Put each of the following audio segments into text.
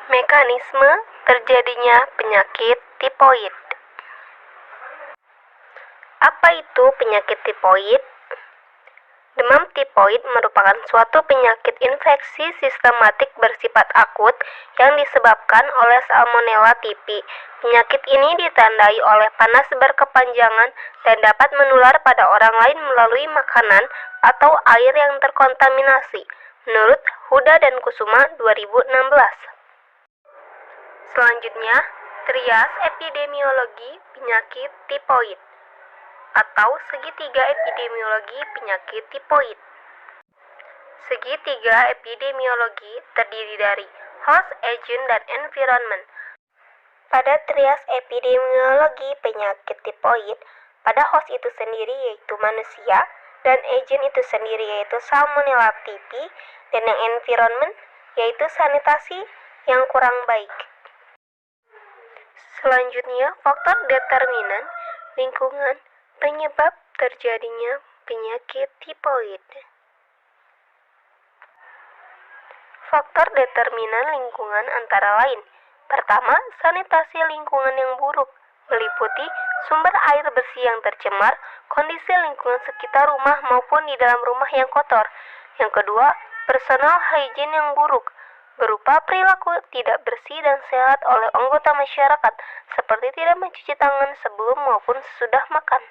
Mekanisme terjadinya penyakit tipoid. Apa itu penyakit tipoid? Demam tipoid merupakan suatu penyakit infeksi sistematik bersifat akut yang disebabkan oleh Salmonella typhi. Penyakit ini ditandai oleh panas berkepanjangan dan dapat menular pada orang lain melalui makanan atau air yang terkontaminasi, menurut Huda dan Kusuma 2016. Selanjutnya, trias epidemiologi penyakit tipoid atau segitiga epidemiologi penyakit tipoid. Segitiga epidemiologi terdiri dari host, agent, dan environment. Pada trias epidemiologi penyakit tipoid, pada host itu sendiri yaitu manusia, dan agent itu sendiri yaitu Salmonella typhi, dan yang environment yaitu sanitasi yang kurang baik. Selanjutnya, faktor determinan lingkungan penyebab terjadinya penyakit tipoid. Faktor determinan lingkungan antara lain: pertama, sanitasi lingkungan yang buruk, meliputi sumber air bersih yang tercemar, kondisi lingkungan sekitar rumah maupun di dalam rumah yang kotor. Yang kedua, personal hygiene yang buruk, berupa perilaku tidak bersih dan sehat oleh anggota masyarakat, seperti tidak mencuci tangan sebelum maupun sesudah makan.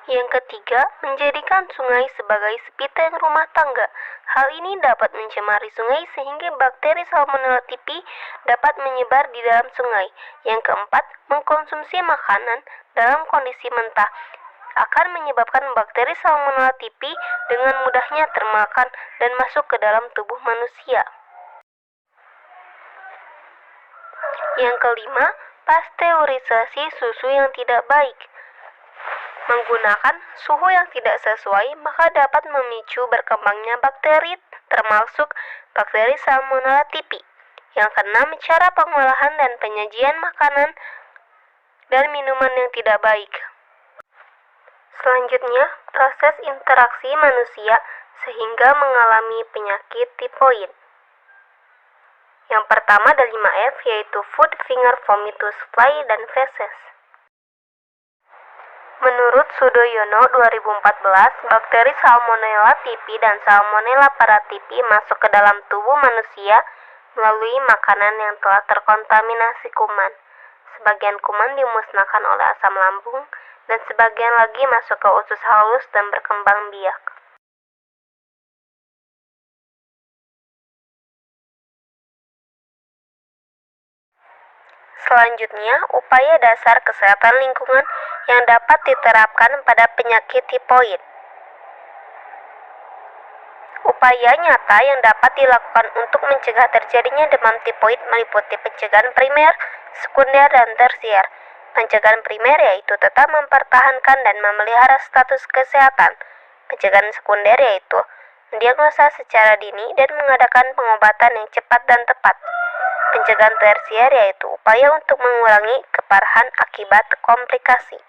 Yang ketiga, menjadikan sungai sebagai sepiteng rumah tangga. Hal ini dapat mencemari sungai sehingga bakteri Salmonella typhi dapat menyebar di dalam sungai. Yang keempat, mengkonsumsi makanan dalam kondisi mentah akan menyebabkan bakteri Salmonella typhi dengan mudahnya termakan dan masuk ke dalam tubuh manusia. Yang kelima, pasteurisasi susu yang tidak baik. Menggunakan suhu yang tidak sesuai maka dapat memicu berkembangnya bakteri termasuk bakteri Salmonella typhi. Yang keenam, cara pengolahan dan penyajian makanan dan minuman yang tidak baik. Selanjutnya, proses interaksi manusia sehingga mengalami penyakit tipoid. Yang pertama ada 5F yaitu food, finger, vomitus, fly, dan feces. Menurut Sudoyono 2014, bakteri Salmonella typhi dan Salmonella paratyphi masuk ke dalam tubuh manusia melalui makanan yang telah terkontaminasi kuman. Sebagian kuman dimusnahkan oleh asam lambung dan sebagian lagi masuk ke usus halus dan berkembang biak. Selanjutnya, upaya dasar kesehatan lingkungan yang dapat diterapkan pada penyakit tipoid. Upaya nyata yang dapat dilakukan untuk mencegah terjadinya demam tipoid meliputi pencegahan primer, sekunder, dan tersier. Pencegahan primer yaitu tetap mempertahankan dan memelihara status kesehatan. Pencegahan sekunder yaitu mendiagnosa secara dini dan mengadakan pengobatan yang cepat dan tepat. Pencegahan tersier yaitu upaya untuk mengurangi keparahan akibat komplikasi.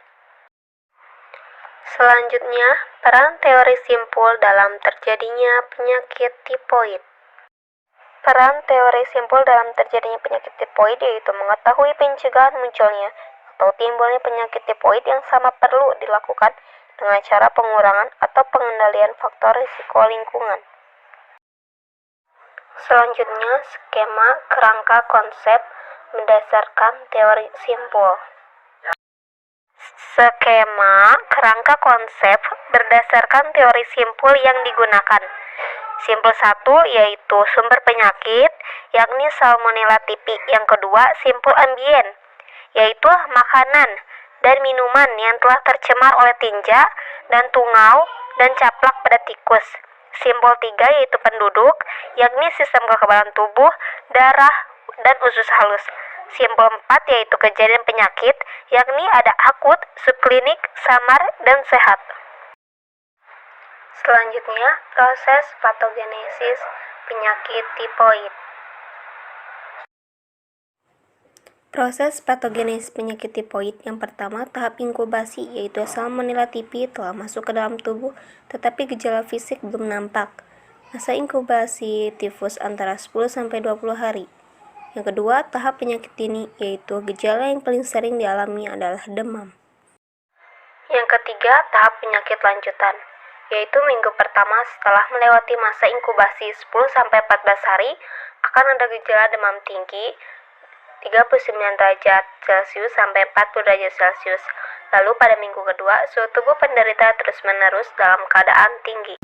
Selanjutnya, peran teori simpul dalam terjadinya penyakit tipoid. Peran teori simpul dalam terjadinya penyakit tipoid yaitu mengetahui pencegahan munculnya atau timbulnya penyakit tipoid yang sama perlu dilakukan dengan cara pengurangan atau pengendalian faktor risiko lingkungan. Selanjutnya, skema kerangka konsep berdasarkan teori simpul. Skema kerangka konsep berdasarkan teori simpul yang digunakan. Simpul 1 yaitu sumber penyakit, yakni Salmonella typhi. Yang kedua, simpul ambien, yaitu makanan dan minuman yang telah tercemar oleh tinja dan tungau dan caplak pada tikus. Simpul 3 yaitu penduduk, yakni sistem kekebalan tubuh, darah, dan usus halus. Simpul 4 yaitu kejadian penyakit, yakni ada akut, subklinik, samar, dan sehat. Selanjutnya, proses patogenesis penyakit tipoid. Proses patogenesis penyakit tipoid yang pertama, tahap inkubasi, yaitu Salmonella typhi telah masuk ke dalam tubuh tetapi gejala fisik belum nampak. Masa inkubasi tifus antara 10-20 hari. Yang kedua, tahap penyakit dini, yaitu gejala yang paling sering dialami adalah demam. Yang ketiga, tahap penyakit lanjutan, yaitu minggu pertama setelah melewati masa inkubasi 10-14 hari, akan ada gejala demam tinggi 39 derajat Celcius sampai 40 derajat Celcius. Lalu pada minggu kedua, suhu tubuh penderita terus-menerus dalam keadaan tinggi.